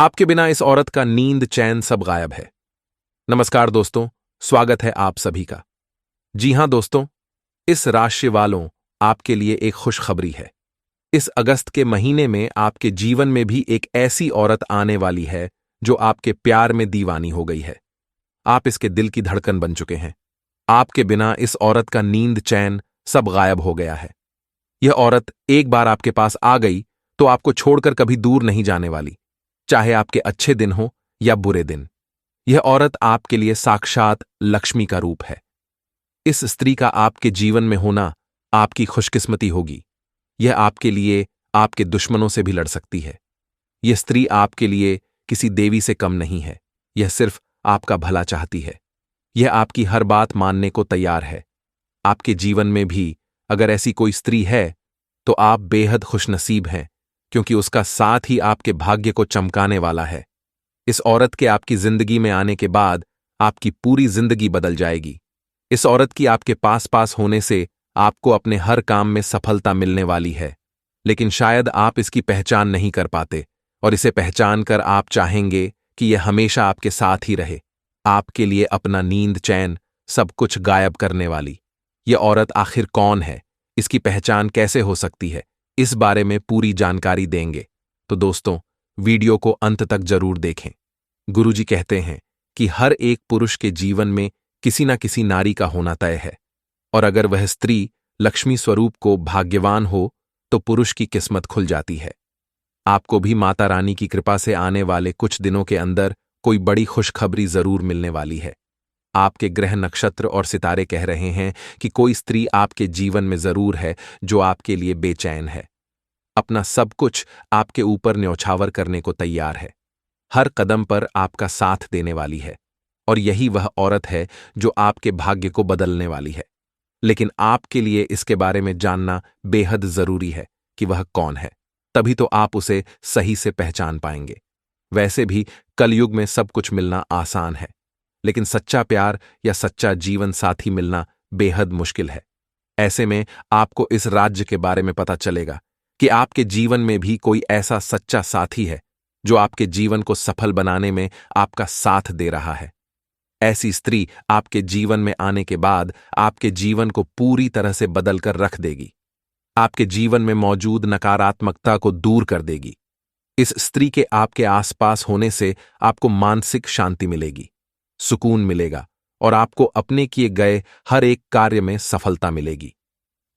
आपके बिना इस औरत का नींद चैन सब गायब है। नमस्कार दोस्तों, स्वागत है आप सभी का। जी हां दोस्तों, इस राशि वालों आपके लिए एक खुशखबरी है। इस अगस्त के महीने में आपके जीवन में भी एक ऐसी औरत आने वाली है जो आपके प्यार में दीवानी हो गई है। आप इसके दिल की धड़कन बन चुके हैं। आपके बिना इस औरत का नींद चैन सब गायब हो गया है। यह औरत एक बार आपके पास आ गई तो आपको छोड़कर कभी दूर नहीं जाने वाली, चाहे आपके अच्छे दिन हो या बुरे दिन। यह औरत आपके लिए साक्षात लक्ष्मी का रूप है। इस स्त्री का आपके जीवन में होना आपकी खुशकिस्मती होगी। यह आपके लिए आपके दुश्मनों से भी लड़ सकती है। यह स्त्री आपके लिए किसी देवी से कम नहीं है। यह सिर्फ आपका भला चाहती है। यह आपकी हर बात मानने को तैयार है। आपके जीवन में भी अगर ऐसी कोई स्त्री है तो आप बेहद खुशनसीब हैं, क्योंकि उसका साथ ही आपके भाग्य को चमकाने वाला है। इस औरत के आपकी जिंदगी में आने के बाद आपकी पूरी जिंदगी बदल जाएगी। इस औरत की आपके पास पास होने से आपको अपने हर काम में सफलता मिलने वाली है, लेकिन शायद आप इसकी पहचान नहीं कर पाते और इसे पहचान कर आप चाहेंगे कि यह हमेशा आपके साथ ही रहे, आपके लिए अपना नींद चैन सब कुछ गायब करने वाली। यह औरत आखिर कौन है, इसकी पहचान कैसे हो सकती है, इस बारे में पूरी जानकारी देंगे। तो दोस्तों, वीडियो को अंत तक जरूर देखें। गुरुजी कहते हैं कि हर एक पुरुष के जीवन में किसी न किसी नारी का होना तय है, और अगर वह स्त्री लक्ष्मी स्वरूप को भाग्यवान हो तो पुरुष की किस्मत खुल जाती है। आपको भी माता रानी की कृपा से आने वाले कुछ दिनों के अंदर कोई बड़ी खुशखबरी जरूर मिलने वाली है। आपके ग्रह नक्षत्र और सितारे कह रहे हैं कि कोई स्त्री आपके जीवन में जरूर है जो आपके लिए बेचैन है, अपना सब कुछ आपके ऊपर न्यौछावर करने को तैयार है, हर कदम पर आपका साथ देने वाली है, और यही वह औरत है जो आपके भाग्य को बदलने वाली है। लेकिन आपके लिए इसके बारे में जानना बेहद जरूरी है कि वह कौन है, तभी तो आप उसे सही से पहचान पाएंगे। वैसे भी कलयुग में सब कुछ मिलना आसान है, लेकिन सच्चा प्यार या सच्चा जीवन साथी मिलना बेहद मुश्किल है। ऐसे में आपको इस राज्य के बारे में पता चलेगा कि आपके जीवन में भी कोई ऐसा सच्चा साथी है जो आपके जीवन को सफल बनाने में आपका साथ दे रहा है। ऐसी स्त्री आपके जीवन में आने के बाद आपके जीवन को पूरी तरह से बदलकर रख देगी, आपके जीवन में मौजूद नकारात्मकता को दूर कर देगी। इस स्त्री के आपके आसपास होने से आपको मानसिक शांति मिलेगी, सुकून मिलेगा, और आपको अपने किए गए हर एक कार्य में सफलता मिलेगी।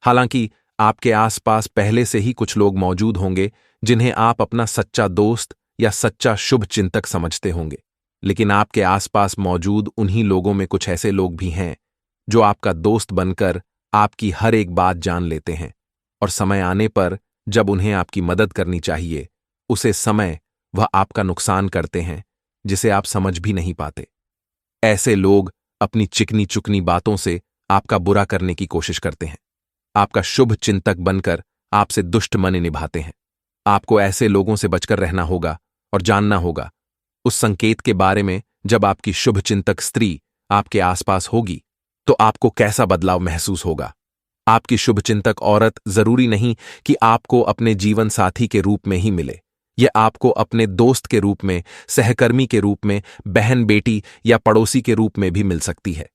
हालांकि आपके आसपास पहले से ही कुछ लोग मौजूद होंगे जिन्हें आप अपना सच्चा दोस्त या सच्चा शुभ चिंतक समझते होंगे, लेकिन आपके आसपास मौजूद उन्हीं लोगों में कुछ ऐसे लोग भी हैं जो आपका दोस्त बनकर आपकी हर एक बात जान लेते हैं, और समय आने पर जब उन्हें आपकी मदद करनी चाहिए उसे समय वह आपका नुकसान करते हैं जिसे आप समझ भी नहीं पाते। ऐसे लोग अपनी चिकनी चुकनी बातों से आपका बुरा करने की कोशिश करते हैं, आपका शुभ चिंतक बनकर आपसे दुष्ट मने निभाते हैं। आपको ऐसे लोगों से बचकर रहना होगा और जानना होगा उस संकेत के बारे में जब आपकी शुभ चिंतक स्त्री आपके आसपास होगी तो आपको कैसा बदलाव महसूस होगा। आपकी शुभ चिंतक औरत जरूरी नहीं कि आपको अपने जीवन साथी के रूप में ही मिले, यह आपको अपने दोस्त के रूप में, सहकर्मी के रूप में, बहन बेटी या पड़ोसी के रूप में भी मिल सकती है।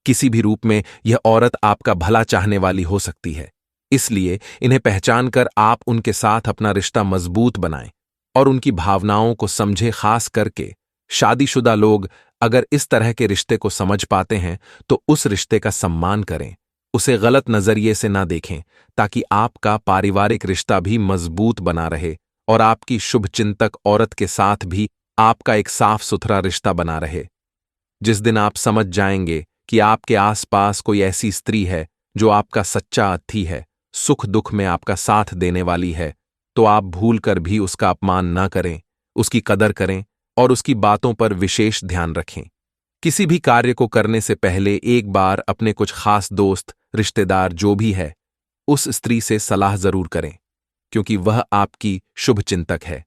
किसी भी रूप में यह औरत आपका भला चाहने वाली हो सकती है। इसलिए इन्हें पहचान कर आप उनके साथ अपना रिश्ता मजबूत बनाएं और उनकी भावनाओं को समझे। खास करके शादीशुदा लोग अगर इस तरह के रिश्ते को समझ पाते हैं तो उस रिश्ते का सम्मान करें, उसे गलत नजरिए से ना देखें, ताकि आपका पारिवारिक रिश्ता भी मजबूत बना रहे और आपकी शुभचिंतक औरत के साथ भी आपका एक साफ सुथरा रिश्ता बना रहे। जिस दिन आप समझ जाएंगे कि आपके आसपास कोई ऐसी स्त्री है जो आपका सच्चा अथी है, सुख दुख में आपका साथ देने वाली है, तो आप भूल कर भी उसका अपमान ना करें, उसकी कदर करें और उसकी बातों पर विशेष ध्यान रखें। किसी भी कार्य को करने से पहले एक बार अपने कुछ खास दोस्त, रिश्तेदार जो भी है, उस स्त्री से सलाह जरूर करें, क्योंकि वह आपकी शुभ चिंतक है।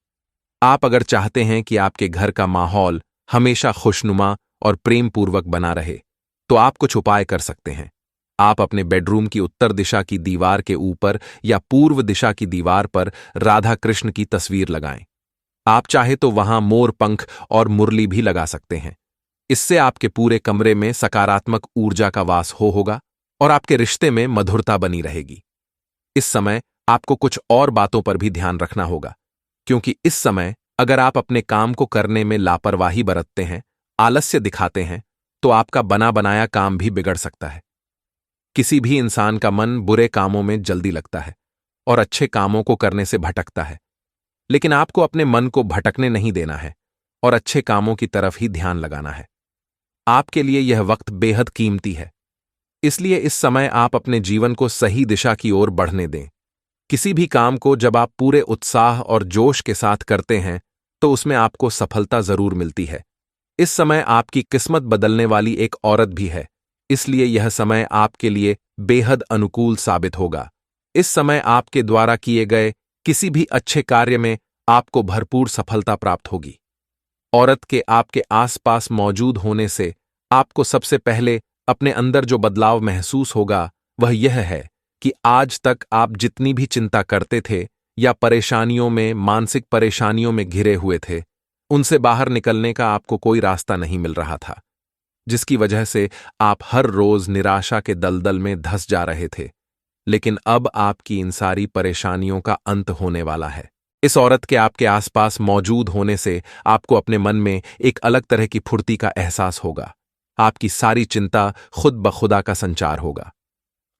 आप अगर चाहते हैं कि आपके घर का माहौल हमेशा खुशनुमा और प्रेम पूर्वक बना रहे, तो आप कुछ उपाय कर सकते हैं। आप अपने बेडरूम की उत्तर दिशा की दीवार के ऊपर या पूर्व दिशा की दीवार पर राधा कृष्ण की तस्वीर लगाएं। आप चाहे तो वहां मोर पंख और मुरली भी लगा सकते हैं। इससे आपके पूरे कमरे में सकारात्मक ऊर्जा का वास होगा और आपके रिश्ते में मधुरता बनी रहेगी। इस समय आपको कुछ और बातों पर भी ध्यान रखना होगा, क्योंकि इस समय अगर आप अपने काम को करने में लापरवाही बरतते हैं, आलस्य दिखाते हैं, तो आपका बना बनाया काम भी बिगड़ सकता है। किसी भी इंसान का मन बुरे कामों में जल्दी लगता है और अच्छे कामों को करने से भटकता है, लेकिन आपको अपने मन को भटकने नहीं देना है और अच्छे कामों की तरफ ही ध्यान लगाना है। आपके लिए यह वक्त बेहद कीमती है, इसलिए इस समय आप अपने जीवन को सही दिशा की ओर बढ़ने दें। किसी भी काम को जब आप पूरे उत्साह और जोश के साथ करते हैं, तो उसमें आपको सफलता जरूर मिलती है। इस समय आपकी किस्मत बदलने वाली एक औरत भी है, इसलिए यह समय आपके लिए बेहद अनुकूल साबित होगा। इस समय आपके द्वारा किए गए किसी भी अच्छे कार्य में आपको भरपूर सफलता प्राप्त होगी। औरत के आपके आसपास मौजूद होने से आपको सबसे पहले अपने अंदर जो बदलाव महसूस होगा वह यह है कि आज तक आप जितनी भी चिंता करते थे या परेशानियों में, मानसिक परेशानियों में घिरे हुए थे, उनसे बाहर निकलने का आपको कोई रास्ता नहीं मिल रहा था, जिसकी वजह से आप हर रोज निराशा के दलदल में धंस जा रहे थे। लेकिन अब आपकी इन सारी परेशानियों का अंत होने वाला है। इस औरत के आपके आसपास मौजूद होने से आपको अपने मन में एक अलग तरह की फुर्ती का एहसास होगा। आपकी सारी चिंता खुद ब खुदा का संचार होगा।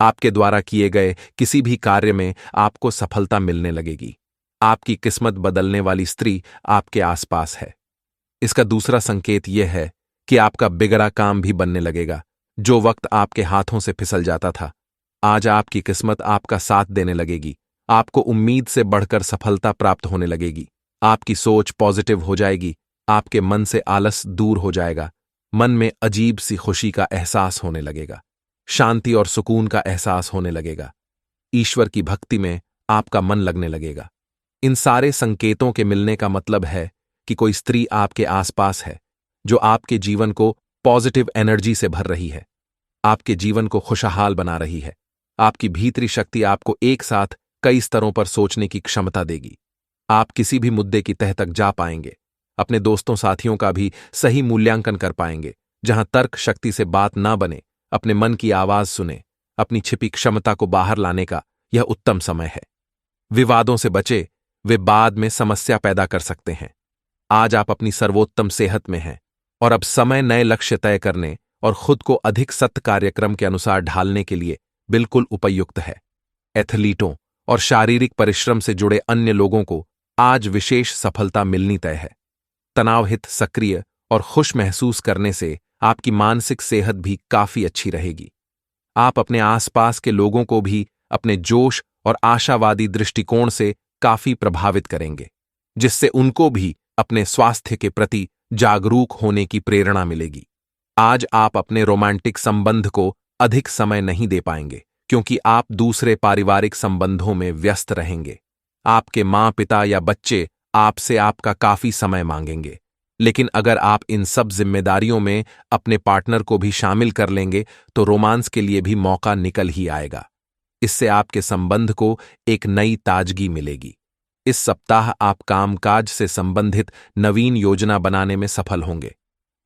आपके द्वारा किए गए किसी भी कार्य में आपको सफलता मिलने लगेगी। आपकी किस्मत बदलने वाली स्त्री आपके आसपास है। इसका दूसरा संकेत यह है कि आपका बिगड़ा काम भी बनने लगेगा। जो वक्त आपके हाथों से फिसल जाता था, आज आपकी किस्मत आपका साथ देने लगेगी। आपको उम्मीद से बढ़कर सफलता प्राप्त होने लगेगी। आपकी सोच पॉजिटिव हो जाएगी। आपके मन से आलस दूर हो जाएगा। मन में अजीब सी खुशी का एहसास होने लगेगा। शांति और सुकून का एहसास होने लगेगा। ईश्वर की भक्ति में आपका मन लगने लगेगा। इन सारे संकेतों के मिलने का मतलब है कि कोई स्त्री आपके आसपास है जो आपके जीवन को पॉजिटिव एनर्जी से भर रही है, आपके जीवन को खुशहाल बना रही है। आपकी भीतरी शक्ति आपको एक साथ कई स्तरों पर सोचने की क्षमता देगी। आप किसी भी मुद्दे की तह तक जा पाएंगे। अपने दोस्तों साथियों का भी सही मूल्यांकन कर पाएंगे। जहां तर्क शक्ति से बात ना बने, अपने मन की आवाज सुने। अपनी छिपी क्षमता को बाहर लाने का यह उत्तम समय है। विवादों से बचे, वे बाद में समस्या पैदा कर सकते हैं। आज आप अपनी सर्वोत्तम सेहत में हैं और अब समय नए लक्ष्य तय करने और खुद को अधिक सत्य कार्यक्रम के अनुसार ढालने के लिए बिल्कुल उपयुक्त है। एथलीटों और शारीरिक परिश्रम से जुड़े अन्य लोगों को आज विशेष सफलता मिलनी तय है। तनावहित, सक्रिय और खुश महसूस करने से आपकी मानसिक सेहत भी काफी अच्छी रहेगी। आप अपने आसपास के लोगों को भी अपने जोश और आशावादी दृष्टिकोण से काफी प्रभावित करेंगे, जिससे उनको भी अपने स्वास्थ्य के प्रति जागरूक होने की प्रेरणा मिलेगी। आज आप अपने रोमांटिक संबंध को अधिक समय नहीं दे पाएंगे, क्योंकि आप दूसरे पारिवारिक संबंधों में व्यस्त रहेंगे। आपके माँ, पिता या बच्चे आपसे आपका काफी समय मांगेंगे। लेकिन अगर आप इन सब जिम्मेदारियों में अपने पार्टनर को भी शामिल कर लेंगे, तो रोमांस के लिए भी मौका निकल ही आएगा। इससे आपके संबंध को एक नई ताजगी मिलेगी। इस सप्ताह आप कामकाज से संबंधित नवीन योजना बनाने में सफल होंगे।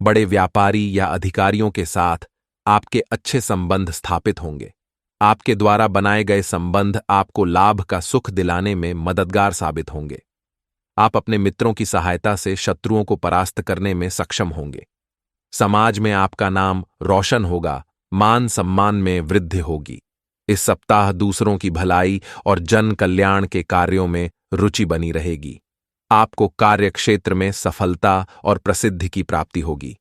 बड़े व्यापारी या अधिकारियों के साथ आपके अच्छे संबंध स्थापित होंगे। आपके द्वारा बनाए गए संबंध आपको लाभ का सुख दिलाने में मददगार साबित होंगे। आप अपने मित्रों की सहायता से शत्रुओं को परास्त करने में सक्षम होंगे। समाज में आपका नाम रोशन होगा। मान सम्मान में वृद्धि होगी। इस सप्ताह दूसरों की भलाई और जन कल्याण के कार्यों में रुचि बनी रहेगी। आपको कार्य क्षेत्र में सफलता और प्रसिद्धि की प्राप्ति होगी।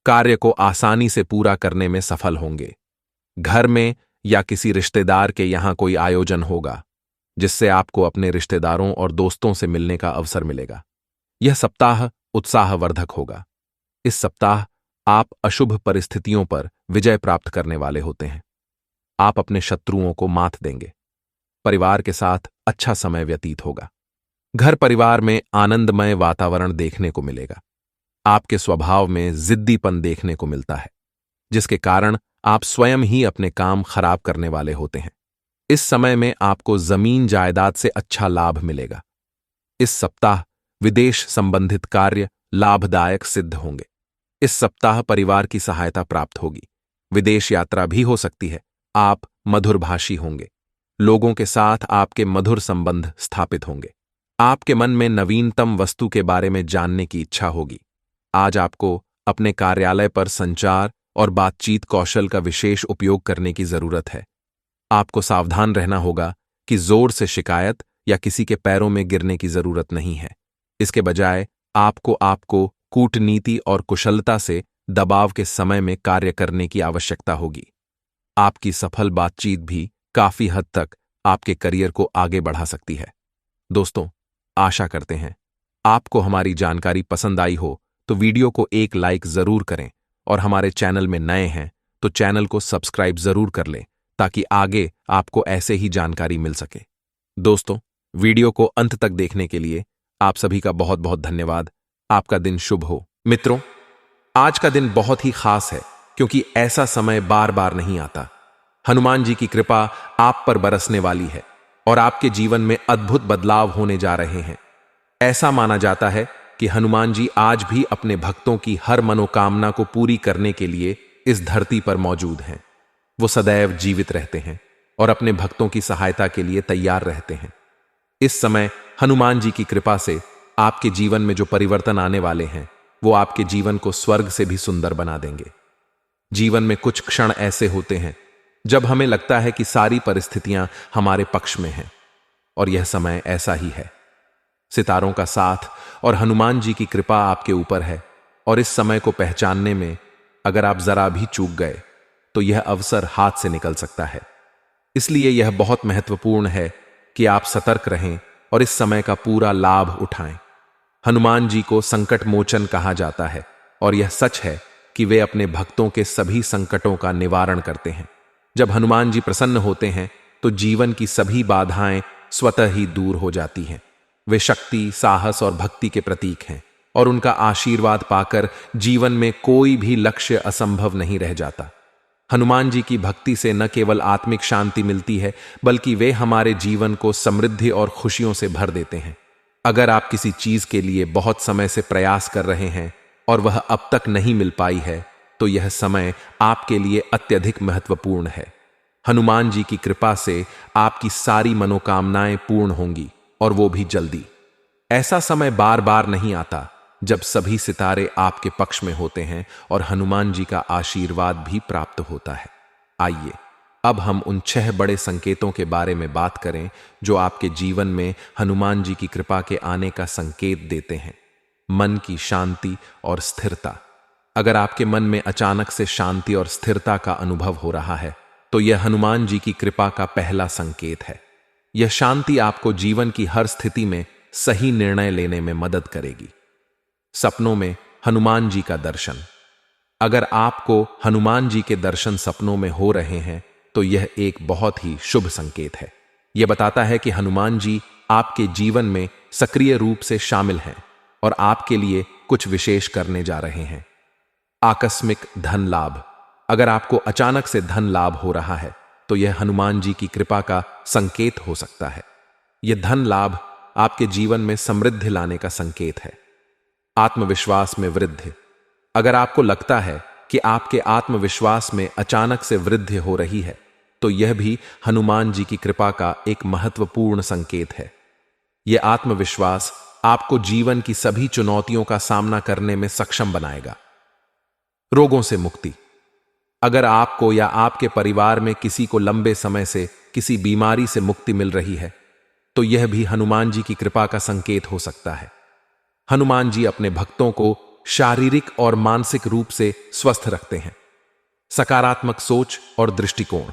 कार्य को आसानी से पूरा करने में सफल होंगे। घर में या किसी रिश्तेदार के यहां कोई आयोजन होगा, जिससे आपको अपने रिश्तेदारों और दोस्तों से मिलने का अवसर मिलेगा। यह सप्ताह उत्साहवर्धक होगा। इस सप्ताह आप अशुभ परिस्थितियों पर विजय प्राप्त करने वाले होते हैं। आप अपने शत्रुओं को मात देंगे। परिवार के साथ अच्छा समय व्यतीत होगा। घर परिवार में आनंदमय वातावरण देखने को मिलेगा। आपके स्वभाव में जिद्दीपन देखने को मिलता है, जिसके कारण आप स्वयं ही अपने काम खराब करने वाले होते हैं। इस समय में आपको जमीन जायदाद से अच्छा लाभ मिलेगा। इस सप्ताह विदेश संबंधित कार्य लाभदायक सिद्ध होंगे। इस सप्ताह परिवार की सहायता प्राप्त होगी। विदेश यात्रा भी हो सकती है। आप मधुरभाषी होंगे। लोगों के साथ आपके मधुर संबंध स्थापित होंगे। आपके मन में नवीनतम वस्तु के बारे में जानने की इच्छा होगी। आज आपको अपने कार्यालय पर संचार और बातचीत कौशल का विशेष उपयोग करने की जरूरत है। आपको सावधान रहना होगा कि जोर से शिकायत या किसी के पैरों में गिरने की जरूरत नहीं है। इसके बजाय आपको कूटनीति और कुशलता से दबाव के समय में कार्य करने की आवश्यकता होगी। आपकी सफल बातचीत भी काफी हद तक आपके करियर को आगे बढ़ा सकती है। दोस्तों, आशा करते हैं आपको हमारी जानकारी पसंद आई हो तो वीडियो को एक लाइक जरूर करें और हमारे चैनल में नए हैं तो चैनल को सब्सक्राइब जरूर कर लें ताकि आगे आपको ऐसे ही जानकारी मिल सके। दोस्तों, वीडियो को अंत तक देखने के लिए आप सभी का बहुत बहुत धन्यवाद। आपका दिन शुभ हो। मित्रों, आज का दिन बहुत ही खास है क्योंकि ऐसा समय बार बार नहीं आता। हनुमान जी की कृपा आप पर बरसने वाली है और आपके जीवन में अद्भुत बदलाव होने जा रहे हैं। ऐसा माना जाता है कि हनुमान जी आज भी अपने भक्तों की हर मनोकामना को पूरी करने के लिए इस धरती पर मौजूद हैं। वो सदैव जीवित रहते हैं और अपने भक्तों की सहायता के लिए तैयार रहते हैं। इस समय हनुमान जी की कृपा से आपके जीवन में जो परिवर्तन आने वाले हैं वो आपके जीवन को स्वर्ग से भी सुंदर बना देंगे। जीवन में कुछ क्षण ऐसे होते हैं जब हमें लगता है कि सारी परिस्थितियां हमारे पक्ष में हैं, और यह समय ऐसा ही है। सितारों का साथ और हनुमान जी की कृपा आपके ऊपर है, और इस समय को पहचानने में अगर आप जरा भी चूक गए तो यह अवसर हाथ से निकल सकता है। इसलिए यह बहुत महत्वपूर्ण है कि आप सतर्क रहें और इस समय का पूरा लाभ उठाएं। हनुमान जी को संकट मोचन कहा जाता है और यह सच है कि वे अपने भक्तों के सभी संकटों का निवारण करते हैं। जब हनुमान जी प्रसन्न होते हैं तो जीवन की सभी बाधाएं स्वतः ही दूर हो जाती हैं। वे शक्ति, साहस और भक्ति के प्रतीक हैं और उनका आशीर्वाद पाकर जीवन में कोई भी लक्ष्य असंभव नहीं रह जाता। हनुमान जी की भक्ति से न केवल आत्मिक शांति मिलती है बल्कि वे हमारे जीवन को समृद्धि और खुशियों से भर देते हैं। अगर आप किसी चीज के लिए बहुत समय से प्रयास कर रहे हैं और वह अब तक नहीं मिल पाई है तो यह समय आपके लिए अत्यधिक महत्वपूर्ण है। हनुमान जी की कृपा से आपकी सारी मनोकामनाएं पूर्ण होंगी और वो भी जल्दी। ऐसा समय बार बार नहीं आता जब सभी सितारे आपके पक्ष में होते हैं और हनुमान जी का आशीर्वाद भी प्राप्त होता है। आइए अब हम उन 6 बड़े संकेतों के बारे में बात करें जो आपके जीवन में हनुमान जी की कृपा के आने का संकेत देते हैं। मन की शांति और स्थिरता। अगर आपके मन में अचानक से शांति और स्थिरता का अनुभव हो रहा है तो यह हनुमान जी की कृपा का पहला संकेत है। यह शांति आपको जीवन की हर स्थिति में सही निर्णय लेने में मदद करेगी। सपनों में हनुमान जी का दर्शन। अगर आपको हनुमान जी के दर्शन सपनों में हो रहे हैं तो यह एक बहुत ही शुभ संकेत है। यह बताता है कि हनुमान जी आपके जीवन में सक्रिय रूप से शामिल हैं और आपके लिए कुछ विशेष करने जा रहे हैं। आकस्मिक धन लाभ। अगर आपको अचानक से धन लाभ हो रहा है तो यह हनुमान जी की कृपा का संकेत हो सकता है। यह धन लाभ आपके जीवन में समृद्धि लाने का संकेत है। आत्मविश्वास में वृद्धि। अगर आपको लगता है कि आपके आत्मविश्वास में अचानक से वृद्धि हो रही है तो यह भी हनुमान जी की कृपा का एक महत्वपूर्ण संकेत है। यह आत्मविश्वास आपको जीवन की सभी चुनौतियों का सामना करने में सक्षम बनाएगा। रोगों से मुक्ति। अगर आपको या आपके परिवार में किसी को लंबे समय से किसी बीमारी से मुक्ति मिल रही है तो यह भी हनुमान जी की कृपा का संकेत हो सकता है। हनुमान जी अपने भक्तों को शारीरिक और मानसिक रूप से स्वस्थ रखते हैं। सकारात्मक सोच और दृष्टिकोण।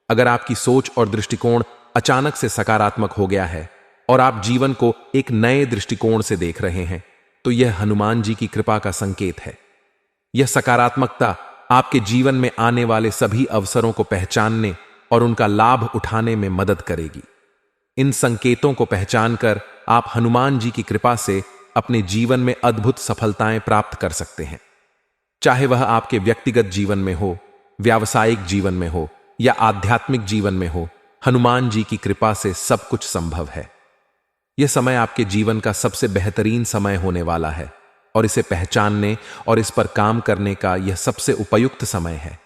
अगर आपकी सोच और दृष्टिकोण अचानक से सकारात्मक हो गया है और आप जीवन को एक नए दृष्टिकोण से देख रहे हैं तो यह हनुमान जी की कृपा का संकेत है। यह सकारात्मकता आपके जीवन में आने वाले सभी अवसरों को पहचानने और उनका लाभ उठाने में मदद करेगी। इन संकेतों को पहचानकर आप हनुमान जी की कृपा से अपने जीवन में अद्भुत सफलताएं प्राप्त कर सकते हैं। चाहे वह आपके व्यक्तिगत जीवन में हो, व्यावसायिक जीवन में हो या आध्यात्मिक जीवन में हो, हनुमान जी की कृपा से सब कुछ संभव है। यह समय आपके जीवन का सबसे बेहतरीन समय होने वाला है और इसे पहचानने और इस पर काम करने का यह सबसे उपयुक्त समय है।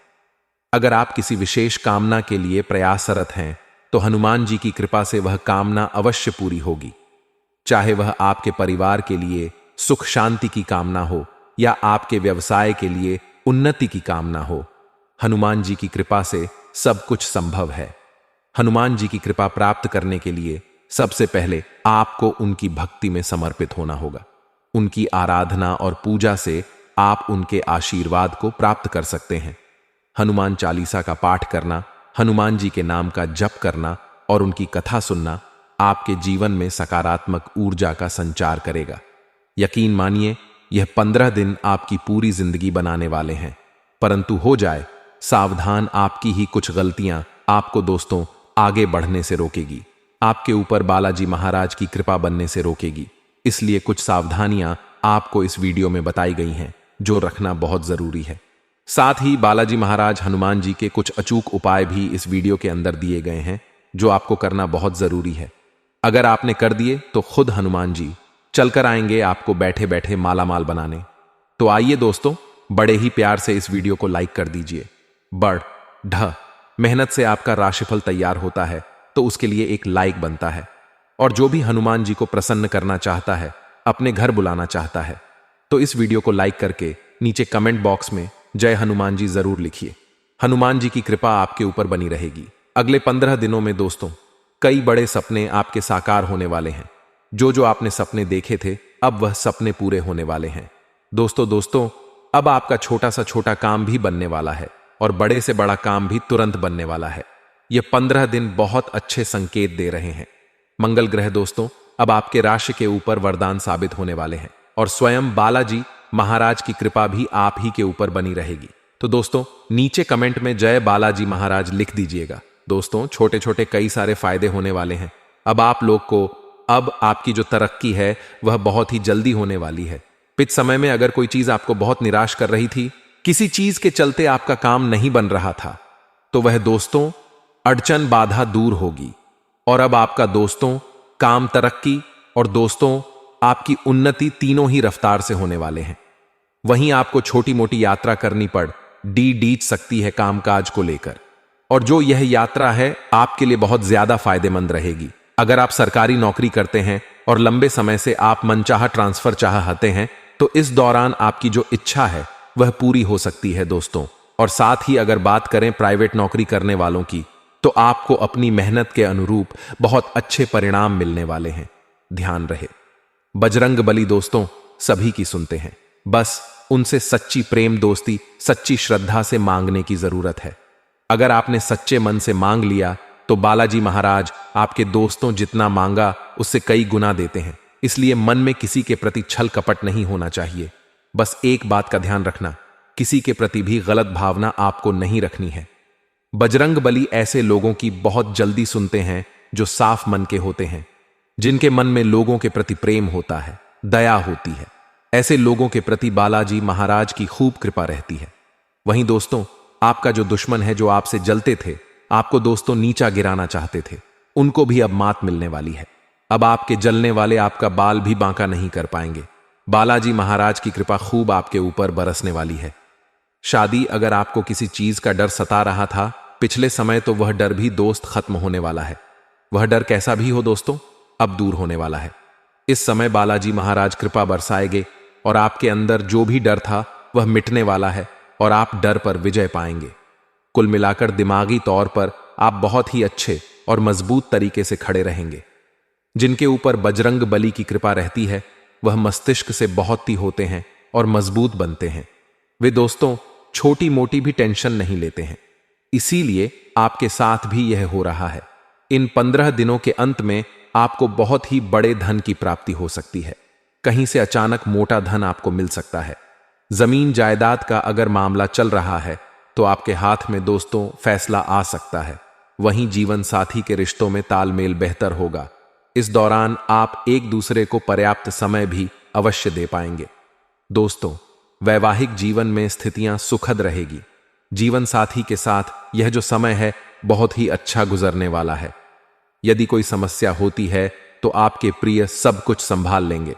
अगर आप किसी विशेष कामना के लिए प्रयासरत हैं तो हनुमान जी की कृपा से वह कामना अवश्य पूरी होगी। चाहे वह आपके परिवार के लिए सुख शांति की कामना हो या आपके व्यवसाय के लिए उन्नति की कामना हो, हनुमान जी की कृपा से सब कुछ संभव है। हनुमान जी की कृपा प्राप्त करने के लिए सबसे पहले आपको उनकी भक्ति में समर्पित होना होगा। उनकी आराधना और पूजा से आप उनके आशीर्वाद को प्राप्त कर सकते हैं। हनुमान चालीसा का पाठ करना, हनुमान जी के नाम का जप करना और उनकी कथा सुनना आपके जीवन में सकारात्मक ऊर्जा का संचार करेगा। यकीन मानिए, यह 15 दिन आपकी पूरी जिंदगी बनाने वाले हैं। परंतु हो जाए सावधान, आपकी ही कुछ गलतियां आपको दोस्तों आगे बढ़ने से रोकेगी, आपके ऊपर बालाजी महाराज की कृपा बनने से रोकेगी। इसलिए कुछ सावधानियां आपको इस वीडियो में बताई गई हैं जो रखना बहुत जरूरी है। साथ ही बालाजी महाराज हनुमान जी के कुछ अचूक उपाय भी इस वीडियो के अंदर दिए गए हैं जो आपको करना बहुत जरूरी है। अगर आपने कर दिए तो खुद हनुमान जी चलकर आएंगे आपको बैठे बैठे मालामाल बनाने। तो आइए दोस्तों, बड़े ही प्यार से इस वीडियो को लाइक कर दीजिए। बढ़ ढ मेहनत से आपका राशिफल तैयार होता है तो उसके लिए एक लाइक बनता है। और जो भी हनुमान जी को प्रसन्न करना चाहता है, अपने घर बुलाना चाहता है, तो इस वीडियो को लाइक करके नीचे कमेंट बॉक्स में जय हनुमान जी जरूर लिखिए। हनुमान जी की कृपा आपके ऊपर बनी रहेगी। अगले 15 दिनों में दोस्तों कई बड़े सपने आपके साकार होने वाले हैं। जो आपने सपने देखे थे, अब वह सपने पूरे होने वाले हैं। दोस्तों अब आपका छोटा सा छोटा काम भी बनने वाला है और बड़े से बड़ा काम भी तुरंत बनने वाला है। ये 15 दिन बहुत अच्छे संकेत दे रहे हैं। मंगल ग्रह दोस्तों अब आपके राशि के ऊपर वरदान साबित होने वाले हैं और स्वयं बालाजी महाराज की कृपा भी आप ही के ऊपर बनी रहेगी। तो दोस्तों नीचे कमेंट में जय बालाजी महाराज लिख दीजिएगा। दोस्तों छोटे छोटे कई सारे फायदे होने वाले हैं। अब आप लोग को अब आपकी जो तरक्की है वह बहुत ही जल्दी होने वाली है। पिछ समय में अगर कोई चीज आपको बहुत निराश कर रही थी, किसी चीज के चलते आपका काम नहीं बन रहा था, तो वह दोस्तों अड़चन बाधा दूर होगी और अब आपका दोस्तों काम, तरक्की और दोस्तों आपकी उन्नति तीनों ही रफ्तार से होने वाले हैं। वहीं आपको छोटी मोटी यात्रा करनी पड़ डीच सकती है कामकाज को लेकर, और जो यह यात्रा है आपके लिए बहुत ज्यादा फायदेमंद रहेगी। अगर आप सरकारी नौकरी करते हैं और लंबे समय से आप मनचाहा ट्रांसफर चाहते हैं, तो इस दौरान आपकी जो इच्छा है वह पूरी हो सकती है दोस्तों। और साथ ही अगर बात करें प्राइवेट नौकरी करने वालों की, तो आपको अपनी मेहनत के अनुरूप बहुत अच्छे परिणाम मिलने वाले हैं। ध्यान रहे, बजरंग बली दोस्तों सभी की सुनते हैं, बस उनसे सच्ची प्रेम दोस्ती, सच्ची श्रद्धा से मांगने की जरूरत है। अगर आपने सच्चे मन से मांग लिया तो बालाजी महाराज आपके दोस्तों जितना मांगा उससे कई गुना देते हैं। इसलिए मन में किसी के प्रति छल कपट नहीं होना चाहिए। बस एक बात का ध्यान रखना, किसी के प्रति भी गलत भावना आपको नहीं रखनी है। बजरंग बली ऐसे लोगों की बहुत जल्दी सुनते हैं जो साफ मन के होते हैं, जिनके मन में लोगों के प्रति प्रेम होता है, दया होती है। ऐसे लोगों के प्रति बालाजी महाराज की खूब कृपा रहती है। वहीं दोस्तों आपका जो दुश्मन है, जो आपसे जलते थे, आपको दोस्तों नीचा गिराना चाहते थे, उनको भी अब मात मिलने वाली है। अब आपके जलने वाले आपका बाल भी बांका नहीं कर पाएंगे। बालाजी महाराज की कृपा खूब आपके ऊपर बरसने वाली है। शादी, अगर आपको किसी चीज का डर सता रहा था पिछले समय, तो वह डर भी दोस्त खत्म होने वाला है। वह डर कैसा भी हो दोस्तों अब दूर होने वाला है। इस समय बालाजी महाराज कृपा बरसाएंगे और आपके अंदर जो भी डर था वह मिटने वाला है और आप डर पर विजय पाएंगे। कुल मिलाकर दिमागी तौर पर आप बहुत ही अच्छे और मजबूत तरीके से खड़े रहेंगे। जिनके ऊपर बजरंग बली की कृपा रहती है वह मस्तिष्क से बहुत ही होते हैं और मजबूत बनते हैं। वे दोस्तों छोटी मोटी भी टेंशन नहीं लेते हैं। इसीलिए आपके साथ भी यह हो रहा है। इन 15 दिनों के अंत में आपको बहुत ही बड़े धन की प्राप्ति हो सकती है। कहीं से अचानक मोटा धन आपको मिल सकता है। जमीन जायदाद का अगर मामला चल रहा है तो आपके हाथ में दोस्तों फैसला आ सकता है। वहीं जीवन साथी के रिश्तों में तालमेल बेहतर होगा। इस दौरान आप एक दूसरे को पर्याप्त समय भी अवश्य दे पाएंगे। दोस्तों वैवाहिक जीवन में स्थितियां सुखद रहेगी। जीवन साथी के साथ यह जो समय है बहुत ही अच्छा गुजरने वाला है। यदि कोई समस्या होती है तो आपके प्रिय सब कुछ संभाल लेंगे।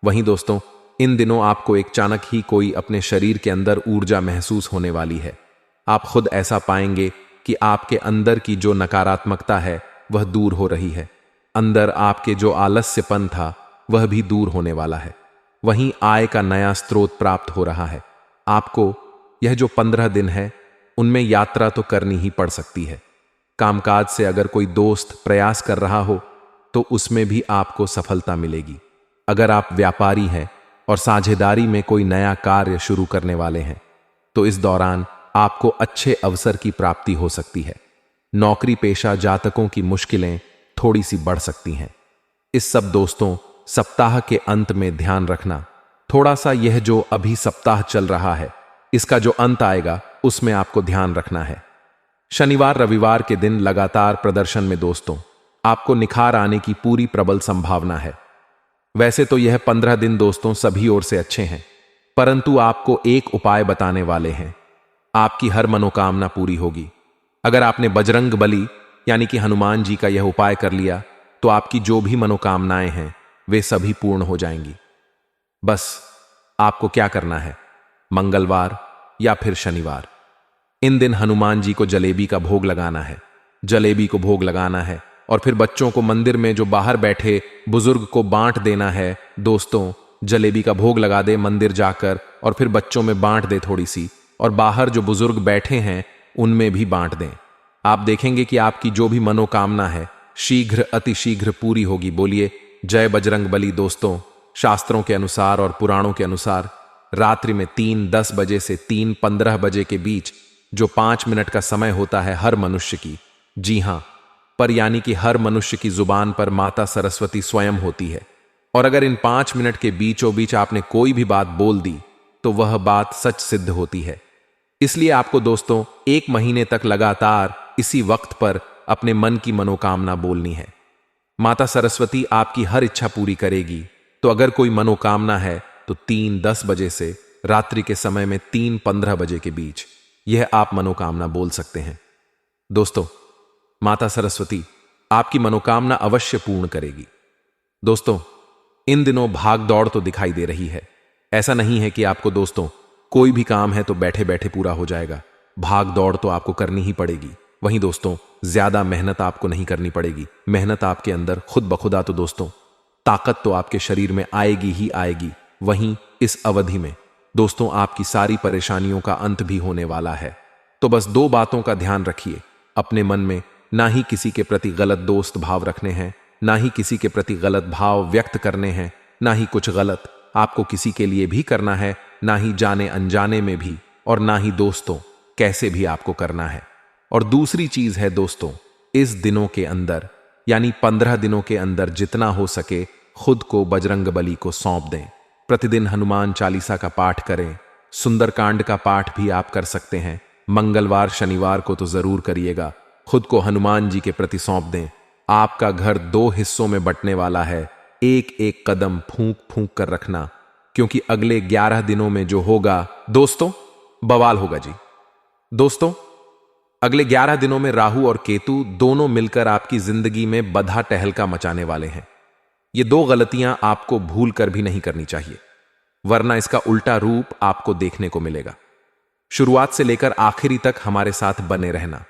वहीं दोस्तों, इन दिनों आपको एक अचानक ही कोई अपने शरीर के अंदर ऊर्जा महसूस होने वाली है। आप खुद ऐसा पाएंगे कि आपके अंदर की जो नकारात्मकता है वह दूर हो रही है। अंदर आपके जो आलस्यपन था वह भी दूर होने वाला है। वहीं आय का नया स्रोत प्राप्त हो रहा है। आपको यह जो 15 दिन है उनमें यात्रा तो करनी ही पड़ सकती है। कामकाज से अगर कोई दोस्त प्रयास कर रहा हो तो उसमें भी आपको सफलता मिलेगी। अगर आप व्यापारी हैं और साझेदारी में कोई नया कार्य शुरू करने वाले हैं तो इस दौरान आपको अच्छे अवसर की प्राप्ति हो सकती है। नौकरी पेशा जातकों की मुश्किलें थोड़ी सी बढ़ सकती हैं। इस सब दोस्तों, सप्ताह के अंत में ध्यान रखना, थोड़ा सा यह जो अभी सप्ताह चल रहा है इसका जो अंत आएगा उसमें आपको ध्यान रखना है। शनिवार रविवार के दिन लगातार प्रदर्शन में दोस्तों आपको निखार आने की पूरी प्रबल संभावना है। वैसे तो यह 15 दिन दोस्तों सभी ओर से अच्छे हैं, परंतु आपको एक उपाय बताने वाले हैं। आपकी हर मनोकामना पूरी होगी। अगर आपने बजरंग बली यानी कि हनुमान जी का यह उपाय कर लिया तो आपकी जो भी मनोकामनाएं हैं वे सभी पूर्ण हो जाएंगी। बस आपको क्या करना है, मंगलवार या फिर शनिवार, इन दिन हनुमान जी को जलेबी का भोग लगाना है। जलेबी को भोग लगाना है और फिर बच्चों को मंदिर में जो बाहर बैठे बुजुर्ग को बांट देना है। दोस्तों, जलेबी का भोग लगा दे मंदिर जाकर और फिर बच्चों में बांट दे थोड़ी सी, और बाहर जो बुजुर्ग बैठे हैं उनमें भी बांट दें। आप देखेंगे कि आपकी जो भी मनोकामना है शीघ्र अतिशीघ्र पूरी होगी। बोलिए जय बजरंग बली। दोस्तों, शास्त्रों के अनुसार और पुराणों के अनुसार रात्रि में 3:10 बजे से 3:15 बजे के बीच जो 5 मिनट का समय होता है हर मनुष्य की, जी हां, पर यानी कि हर मनुष्य की जुबान पर माता सरस्वती स्वयं होती है। और अगर इन 5 मिनट के बीचों बीच आपने कोई भी बात बोल दी तो वह बात सच सिद्ध होती है। इसलिए आपको दोस्तों 1 महीने तक लगातार इसी वक्त पर अपने मन की मनोकामना बोलनी है। माता सरस्वती आपकी हर इच्छा पूरी करेगी। तो अगर कोई मनोकामना है तो 3:10 बजे से रात्रि के समय में 3:15 बजे के बीच यह आप मनोकामना बोल सकते हैं। दोस्तों, माता सरस्वती आपकी मनोकामना अवश्य पूर्ण करेगी। दोस्तों, इन दिनों भाग दौड़ तो दिखाई दे रही है। ऐसा नहीं है कि आपको दोस्तों कोई भी काम है तो बैठे बैठे पूरा हो जाएगा। भाग दौड़ तो आपको करनी ही पड़ेगी। वहीं दोस्तों, ज्यादा मेहनत आपको नहीं करनी पड़ेगी। मेहनत आपके अंदर खुद बखुदा तो दोस्तों ताकत तो आपके शरीर में आएगी ही आएगी। वहीं इस अवधि में दोस्तों आपकी सारी परेशानियों का अंत भी होने वाला है। तो बस 2 बातों का ध्यान रखिए। अपने मन में ना ही किसी के प्रति गलत दोस्त भाव रखने हैं, ना ही किसी के प्रति गलत भाव व्यक्त करने हैं, ना ही कुछ गलत आपको किसी के लिए भी करना है, ना ही जाने अनजाने में भी, और ना ही दोस्तों कैसे भी आपको करना है। और दूसरी चीज है दोस्तों, इस दिनों के अंदर यानी 15 दिनों के अंदर जितना हो सके खुद को बजरंग बली को सौंप दें। प्रतिदिन हनुमान चालीसा का पाठ करें। सुंदरकांड का पाठ भी आप कर सकते हैं। मंगलवार शनिवार को तो जरूर करिएगा। खुद को हनुमान जी के प्रति सौंप दें। आपका घर 2 हिस्सों में बंटने वाला है। एक एक कदम फूंक फूंक कर रखना, क्योंकि अगले 11 दिनों में जो होगा दोस्तों बवाल होगा जी। दोस्तों, अगले 11 दिनों में राहु और केतु दोनों मिलकर आपकी जिंदगी में बधा टहलका मचाने वाले हैं। ये 2 गलतियां आपको भूल कर भी नहीं करनी चाहिए, वरना इसका उल्टा रूप आपको देखने को मिलेगा। शुरुआत से लेकर आखिरी तक हमारे साथ बने रहना,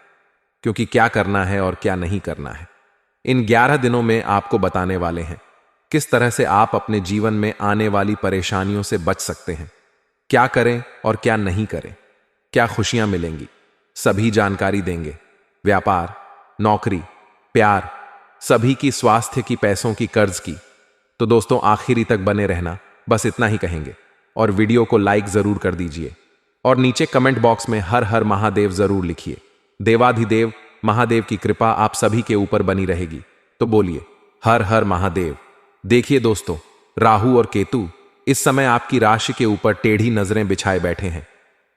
क्योंकि क्या करना है और क्या नहीं करना है इन 11 दिनों में आपको बताने वाले हैं। किस तरह से आप अपने जीवन में आने वाली परेशानियों से बच सकते हैं, क्या करें और क्या नहीं करें, क्या खुशियां मिलेंगी, सभी जानकारी देंगे। व्यापार, नौकरी, प्यार, सभी की, स्वास्थ्य की, पैसों की, कर्ज की। तो दोस्तों आखिरी तक बने रहना, बस इतना ही कहेंगे। और वीडियो को लाइक जरूर कर दीजिए और नीचे कमेंट बॉक्स में हर हर महादेव जरूर लिखिए। देवाधिदेव महादेव की कृपा आप सभी के ऊपर बनी रहेगी। तो बोलिए हर हर महादेव। देखिए दोस्तों, राहु और केतु इस समय आपकी राशि के ऊपर टेढ़ी नजरें बिछाए बैठे हैं।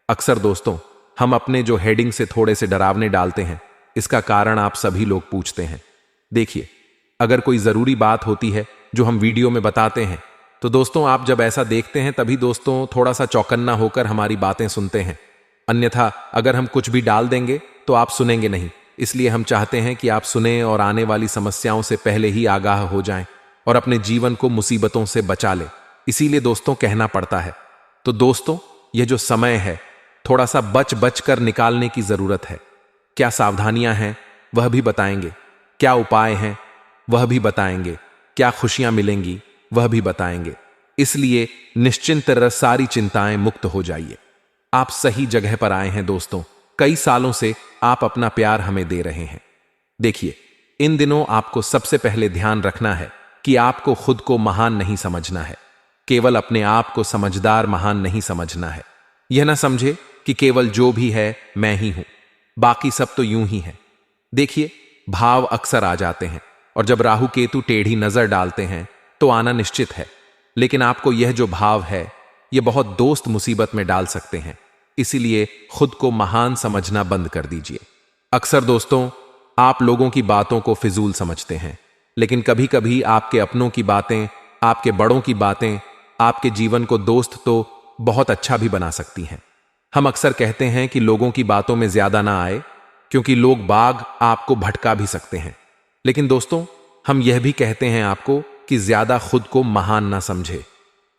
अक्सर दोस्तों हम अपने जो हेडिंग से थोड़े से डरावने डालते हैं, इसका कारण आप सभी लोग पूछते हैं। देखिए, अगर कोई जरूरी बात होती है जो हम वीडियो में बताते हैं, तो दोस्तों आप जब ऐसा देखते हैं तभी दोस्तों थोड़ा सा चौकन्ना होकर हमारी बातें सुनते हैं। अन्यथा अगर हम कुछ भी डाल देंगे तो आप सुनेंगे नहीं। इसलिए हम चाहते हैं कि आप सुने और आने वाली समस्याओं से पहले ही आगाह हो जाएं और अपने जीवन को मुसीबतों से बचा लें। इसीलिए दोस्तों कहना पड़ता है। तो दोस्तों, यह जो समय है थोड़ा सा बच बच कर निकालने की जरूरत है। क्या सावधानियां हैं वह भी बताएंगे, क्या उपाय हैं वह भी बताएंगे, क्या खुशियां मिलेंगी वह भी बताएंगे। इसलिए निश्चिंत सारी चिंताएं मुक्त हो जाइए। आप सही जगह पर आए हैं दोस्तों। कई सालों से आप अपना प्यार हमें दे रहे हैं। देखिए, इन दिनों आपको सबसे पहले ध्यान रखना है कि आपको खुद को महान नहीं समझना है। केवल अपने आप को समझदार महान नहीं समझना है। यह ना समझे कि केवल जो भी है मैं ही हूं, बाकी सब तो यूं ही है। देखिए, भाव अक्सर आ जाते हैं और जब राहु केतु टेढ़ी नजर डालते हैं तो आना निश्चित है। लेकिन आपको यह जो भाव है यह बहुत दोस्त मुसीबत में डाल सकते हैं। इसीलिए खुद को महान समझना बंद कर दीजिए। अक्सर दोस्तों, आप लोगों की बातों को फिजूल समझते हैं, लेकिन कभी कभी आपके अपनों की बातें, आपके बड़ों की बातें आपके जीवन को दोस्त तो बहुत अच्छा भी बना सकती हैं। हम अक्सर कहते हैं कि लोगों की बातों में ज्यादा ना आए, क्योंकि लोग बाग आपको भटका भी सकते हैं। लेकिन दोस्तों, हम यह भी कहते हैं आपको कि ज्यादा खुद को महान ना समझे।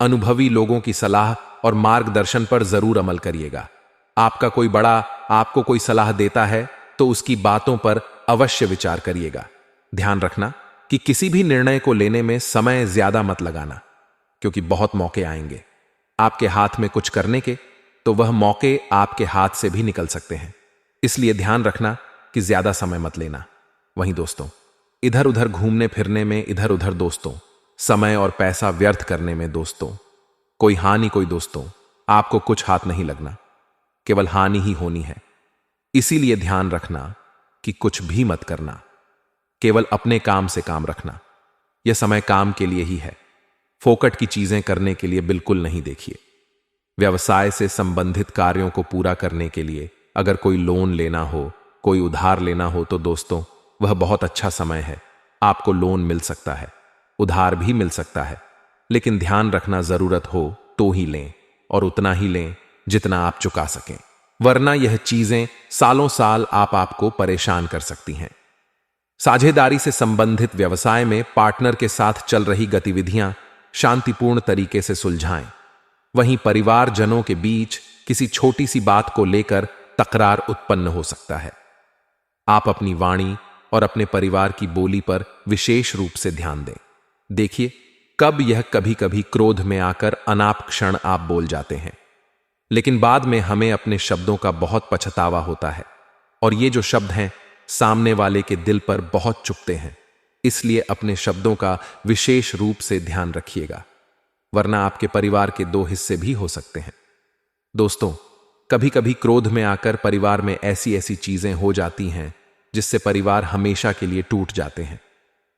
अनुभवी लोगों की सलाह और मार्गदर्शन पर जरूर अमल करिएगा। आपका कोई बड़ा आपको कोई सलाह देता है तो उसकी बातों पर अवश्य विचार करिएगा। ध्यान रखना कि किसी भी निर्णय को लेने में समय ज्यादा मत लगाना, क्योंकि बहुत मौके आएंगे आपके हाथ में कुछ करने के, तो वह मौके आपके हाथ से भी निकल सकते हैं। इसलिए ध्यान रखना कि ज्यादा समय मत लेना। वहीं दोस्तों, इधर उधर घूमने फिरने में, इधर उधर दोस्तों समय और पैसा व्यर्थ करने में दोस्तों कोई हानि, कोई दोस्तों आपको कुछ हाथ नहीं लगना, केवल हानि ही होनी है। इसीलिए ध्यान रखना कि कुछ भी मत करना, केवल अपने काम से काम रखना। यह समय काम के लिए ही है, फोकट की चीजें करने के लिए बिल्कुल नहीं। देखिए, व्यवसाय से संबंधित कार्यों को पूरा करने के लिए अगर कोई लोन लेना हो, कोई उधार लेना हो, तो दोस्तों वह बहुत अच्छा समय है। आपको लोन मिल सकता है, उधार भी मिल सकता है, लेकिन ध्यान रखना जरूरत हो तो ही लें और उतना ही लें जितना आप चुका सकें, वरना यह चीजें सालों साल आपको परेशान कर सकती हैं। साझेदारी से संबंधित व्यवसाय में पार्टनर के साथ चल रही गतिविधियां शांतिपूर्ण तरीके से सुलझाएं। वहीं परिवारजनों के बीच किसी छोटी सी बात को लेकर तकरार उत्पन्न हो सकता है। आप अपनी वाणी और अपने परिवार की बोली पर विशेष रूप से ध्यान दें। देखिए, कब यह कभी कभी क्रोध में आकर अनाप क्षण आप बोल जाते हैं, लेकिन बाद में हमें अपने शब्दों का बहुत पछतावा होता है और ये जो शब्द हैं सामने वाले के दिल पर बहुत चुभते हैं। इसलिए अपने शब्दों का विशेष रूप से ध्यान रखिएगा, वरना आपके परिवार के दो हिस्से भी हो सकते हैं। दोस्तों, कभी कभी क्रोध में आकर परिवार में ऐसी ऐसी चीजें हो जाती हैं जिससे परिवार हमेशा के लिए टूट जाते हैं।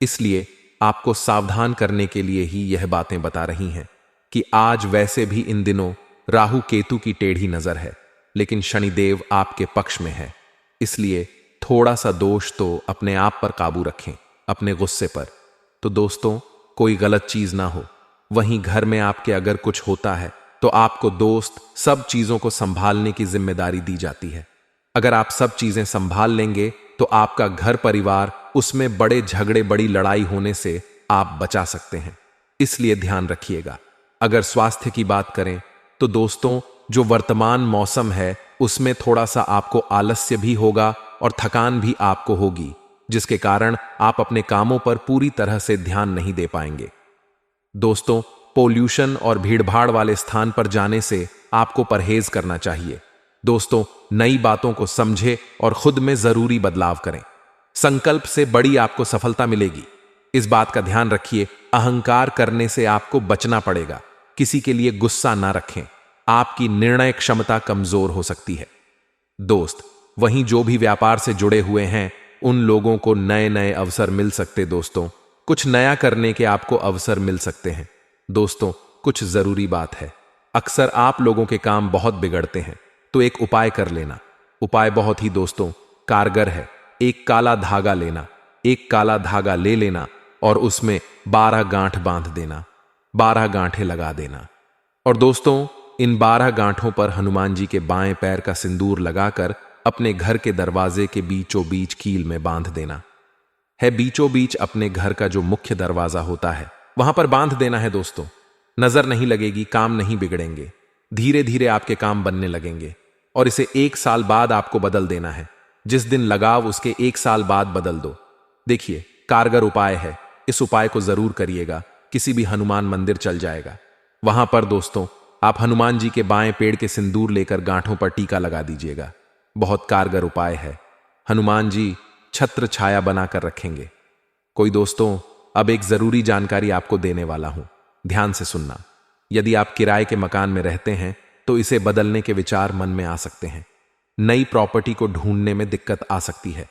इसलिए आपको सावधान करने के लिए ही यह बातें बता रही हैं कि आज वैसे भी इन दिनों राहु केतु की टेढ़ी नजर है, लेकिन शनिदेव आपके पक्ष में है। इसलिए थोड़ा सा दोष तो अपने आप पर काबू रखें, अपने गुस्से पर। तो दोस्तों, कोई गलत चीज ना हो। वहीं घर में आपके अगर कुछ होता है तो आपको दोस्त सब चीजों को संभालने की जिम्मेदारी दी जाती है। अगर आप सब चीजें संभाल लेंगे तो आपका घर परिवार, उसमें बड़े झगड़े, बड़ी लड़ाई होने से आप बचा सकते हैं। इसलिए ध्यान रखिएगा। अगर स्वास्थ्य की बात करें तो दोस्तों, जो वर्तमान मौसम है उसमें थोड़ा सा आपको आलस्य भी होगा और थकान भी आपको होगी, जिसके कारण आप अपने कामों पर पूरी तरह से ध्यान नहीं दे पाएंगे। दोस्तों, पोल्यूशन और भीड़भाड़ वाले स्थान पर जाने से आपको परहेज करना चाहिए। दोस्तों, नई बातों को समझे और खुद में जरूरी बदलाव करें। संकल्प से बड़ी आपको सफलता मिलेगी। इस बात का ध्यान रखिए, अहंकार करने से आपको बचना पड़ेगा। किसी के लिए गुस्सा ना रखें, आपकी निर्णय क्षमता कमजोर हो सकती है। दोस्त, वहीं जो भी व्यापार से जुड़े हुए हैं उन लोगों को नए नए अवसर मिल सकते। दोस्तों, कुछ नया करने के आपको अवसर मिल सकते हैं। दोस्तों, कुछ जरूरी बात है, अक्सर आप लोगों के काम बहुत बिगड़ते हैं, तो एक उपाय कर लेना। उपाय बहुत ही दोस्तों कारगर है। एक काला धागा लेना, एक काला धागा ले लेना और उसमें 12 गांठ बांध देना, 12 गांठें लगा देना। और दोस्तों, इन 12 गांठों पर हनुमान जी के बाएं पैर का सिंदूर लगाकर अपने घर के दरवाजे के बीचों बीच कील में बांध देना है। बीचों बीच अपने घर का जो मुख्य दरवाजा होता है वहां पर बांध देना है दोस्तों। नजर नहीं लगेगी, काम नहीं बिगड़ेंगे, धीरे धीरे आपके काम बनने लगेंगे। और इसे 1 साल बाद आपको बदल देना है। जिस दिन लगाव उसके 1 साल बाद बदल दो। देखिए, कारगर उपाय है, इस उपाय को जरूर करिएगा। किसी भी हनुमान मंदिर चल जाएगा, वहां पर दोस्तों आप हनुमान जी के बाएं पेड़ के सिंदूर लेकर गांठों पर टीका लगा दीजिएगा। बहुत कारगर उपाय है। हनुमान जी छत्र छाया बनाकर रखेंगे। कोई दोस्तों, अब एक जरूरी जानकारी आपको देने वाला हूं, ध्यान से सुनना। यदि आप किराए के मकान में रहते हैं तो इसे बदलने के विचार मन में आ सकते हैं। नई प्रॉपर्टी को ढूंढने में दिक्कत आ सकती है।